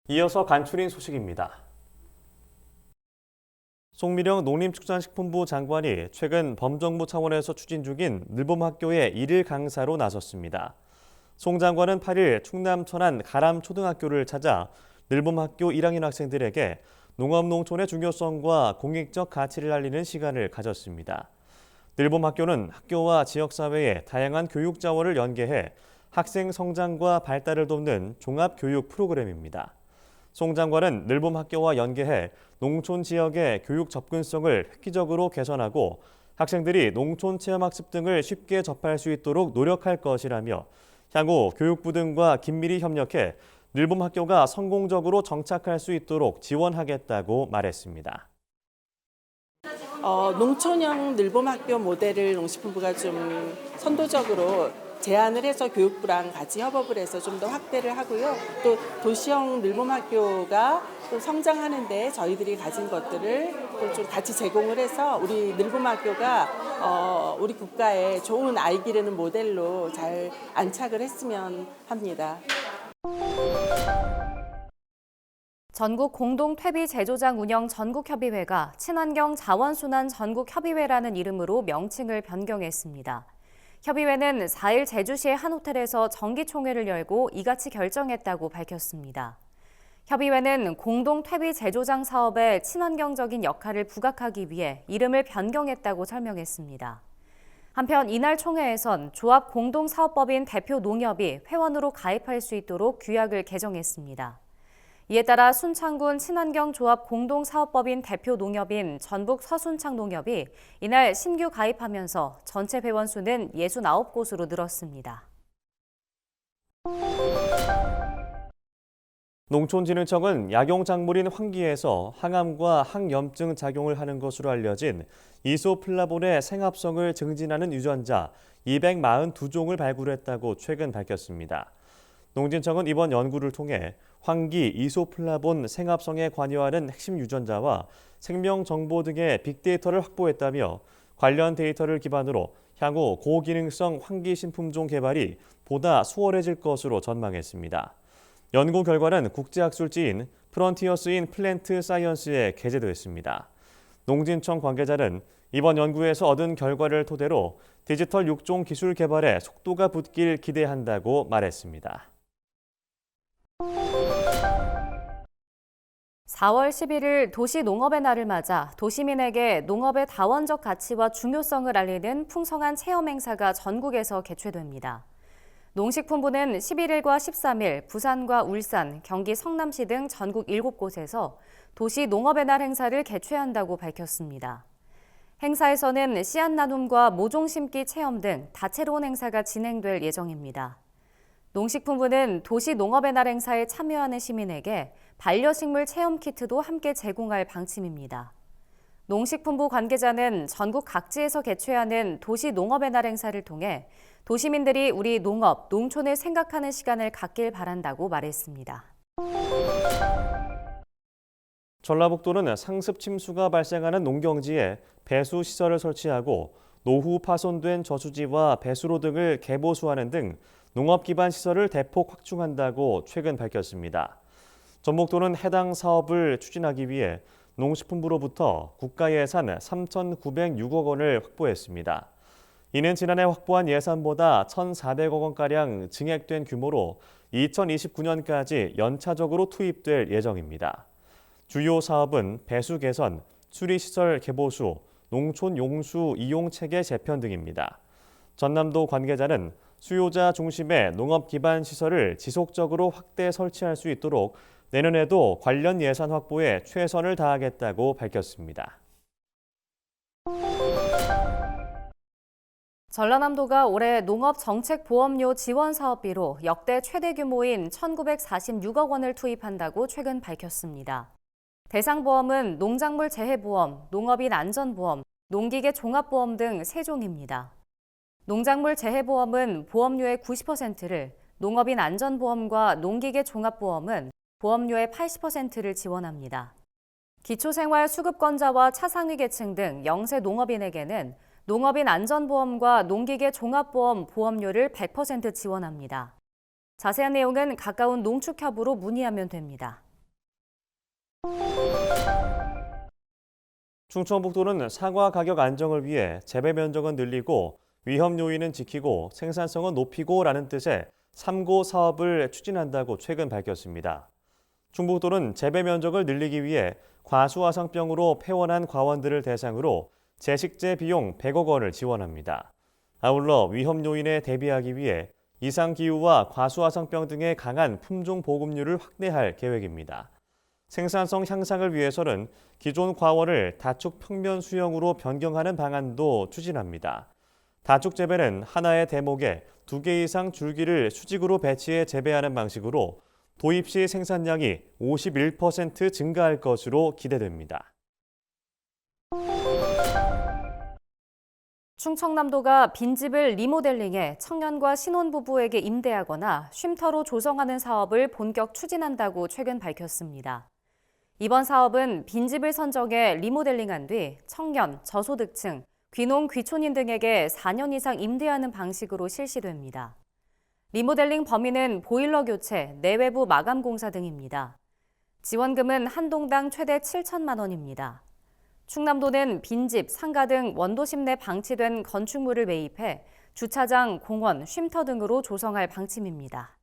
이어서 간추린 소식입니다. 송미령 농림축산식품부 장관이 최근 범정부 차원에서 추진 중인 늘봄학교의 일일 강사로 나섰습니다. 송 장관은 8일 충남 천안 가람초등학교를 찾아 늘봄학교 1학년 학생들에게 농업농촌의 중요성과 공익적 가치를 알리는 시간을 가졌습니다. 늘봄학교는 학교와 지역사회의 다양한 교육 자원을 연계해 학생 성장과 발달을 돕는 종합교육 프로그램입니다. 송 장관은 늘봄학교와 연계해 농촌 지역의 교육 접근성을 획기적으로 개선하고 학생들이 농촌 체험학습 등을 쉽게 접할 수 있도록 노력할 것이라며 향후 교육부 등과 긴밀히 협력해 늘봄학교가 성공적으로 정착할 수 있도록 지원하겠다고 말했습니다. 농촌형 늘봄학교 모델을 농식품부가 좀 선도적으로 제안을 해서 교육부랑 같이 협업을 해서 좀 더 확대를 하고요. 또 도시형 늘봄학교가 또 성장하는데 저희들이 가진 것들을 또 좀 같이 제공을 해서 우리 늘봄학교가 우리 국가의 좋은 아이 기르는 모델로 잘 안착을 했으면 합니다. 전국 공동 퇴비 제조장 운영 전국협의회가 친환경 자원순환 전국협의회라는 이름으로 명칭을 변경했습니다. 협의회는 4일 제주시의 한 호텔에서 정기총회를 열고 이같이 결정했다고 밝혔습니다. 협의회는 공동 퇴비 제조장 사업의 친환경적인 역할을 부각하기 위해 이름을 변경했다고 설명했습니다. 한편 이날 총회에선 조합 공동사업법인 대표 농협이 회원으로 가입할 수 있도록 규약을 개정했습니다. 이에 따라 순창군 친환경조합 공동사업법인 대표 농협인 전북 서순창농협이 이날 신규 가입하면서 전체 회원 수는 69곳으로 늘었습니다. 농촌진흥청은 약용작물인 황기에서 항암과 항염증 작용을 하는 것으로 알려진 이소플라본의 생합성을 증진하는 유전자 242종을 발굴했다고 최근 밝혔습니다. 농진청은 이번 연구를 통해 황기 이소플라본 생합성에 관여하는 핵심 유전자와 생명 정보 등의 빅데이터를 확보했다며 관련 데이터를 기반으로 향후 고기능성 황기 신품종 개발이 보다 수월해질 것으로 전망했습니다. 연구 결과는 국제학술지인 프런티어스 인 플랜트 사이언스에 게재됐습니다. 농진청 관계자는 이번 연구에서 얻은 결과를 토대로 디지털 육종 기술 개발에 속도가 붙길 기대한다고 말했습니다. 4월 11일 도시농업의 날을 맞아 도시민에게 농업의 다원적 가치와 중요성을 알리는 풍성한 체험 행사가 전국에서 개최됩니다. 농식품부는 11일과 13일 부산과 울산, 경기 성남시 등 전국 7곳에서 도시농업의 날 행사를 개최한다고 밝혔습니다. 행사에서는 씨앗 나눔과 모종 심기 체험 등 다채로운 행사가 진행될 예정입니다. 농식품부는 도시농업의 날 행사에 참여하는 시민에게 반려식물 체험 키트도 함께 제공할 방침입니다. 농식품부 관계자는 전국 각지에서 개최하는 도시농업의 날 행사를 통해 도시민들이 우리 농업, 농촌을 생각하는 시간을 갖길 바란다고 말했습니다. 전라북도는 상습 침수가 발생하는 농경지에 배수 시설을 설치하고 노후 파손된 저수지와 배수로 등을 개보수하는 등 농업 기반 시설을 대폭 확충한다고 최근 밝혔습니다. 전북도는 해당 사업을 추진하기 위해 농식품부로부터 국가 예산 3,906억 원을 확보했습니다. 이는 지난해 확보한 예산보다 1,400억 원가량 증액된 규모로 2029년까지 연차적으로 투입될 예정입니다. 주요 사업은 배수 개선, 수리시설 개보수, 농촌 용수 이용 체계 재편 등입니다. 전남도 관계자는 수요자 중심의 농업 기반 시설을 지속적으로 확대 설치할 수 있도록 내년에도 관련 예산 확보에 최선을 다하겠다고 밝혔습니다. 전라남도가 올해 농업정책보험료 지원 사업비로 역대 최대 규모인 1,946억 원을 투입한다고 최근 밝혔습니다. 대상 보험은 농작물 재해보험, 농업인 안전보험, 농기계 종합보험 등 3종입니다. 농작물 재해보험은 보험료의 90%를, 농업인 안전보험과 농기계 종합보험은 보험료의 80%를 지원합니다. 기초생활수급권자와 차상위 계층 등 영세 농업인에게는 농업인 안전보험과 농기계 종합보험 보험료를 100% 지원합니다. 자세한 내용은 가까운 농축협으로 문의하면 됩니다. 충청북도는 사과 가격 안정을 위해 재배 면적은 늘리고 위험 요인은 지키고 생산성은 높이고라는 뜻의 3고 사업을 추진한다고 최근 밝혔습니다. 충북도는 재배 면적을 늘리기 위해 과수화상병으로 폐원한 과원들을 대상으로 재식재 비용 100억 원을 지원합니다. 아울러 위험 요인에 대비하기 위해 이상기후와 과수화상병 등의 강한 품종 보급률을 확대할 계획입니다. 생산성 향상을 위해서는 기존 과원을 다축 평면 수형으로 변경하는 방안도 추진합니다. 다축 재배는 하나의 대목에 2개 이상 줄기를 수직으로 배치해 재배하는 방식으로 도입 시 생산량이 51% 증가할 것으로 기대됩니다. 충청남도가 빈집을 리모델링해 청년과 신혼부부에게 임대하거나 쉼터로 조성하는 사업을 본격 추진한다고 최근 밝혔습니다. 이번 사업은 빈집을 선정해 리모델링한 뒤 청년, 저소득층, 귀농, 귀촌인 등에게 4년 이상 임대하는 방식으로 실시됩니다. 리모델링 범위는 보일러 교체, 내외부 마감 공사 등입니다. 지원금은 한 동당 최대 7천만 원입니다. 충남도는 빈집, 상가 등 원도심 내 방치된 건축물을 매입해 주차장, 공원, 쉼터 등으로 조성할 방침입니다.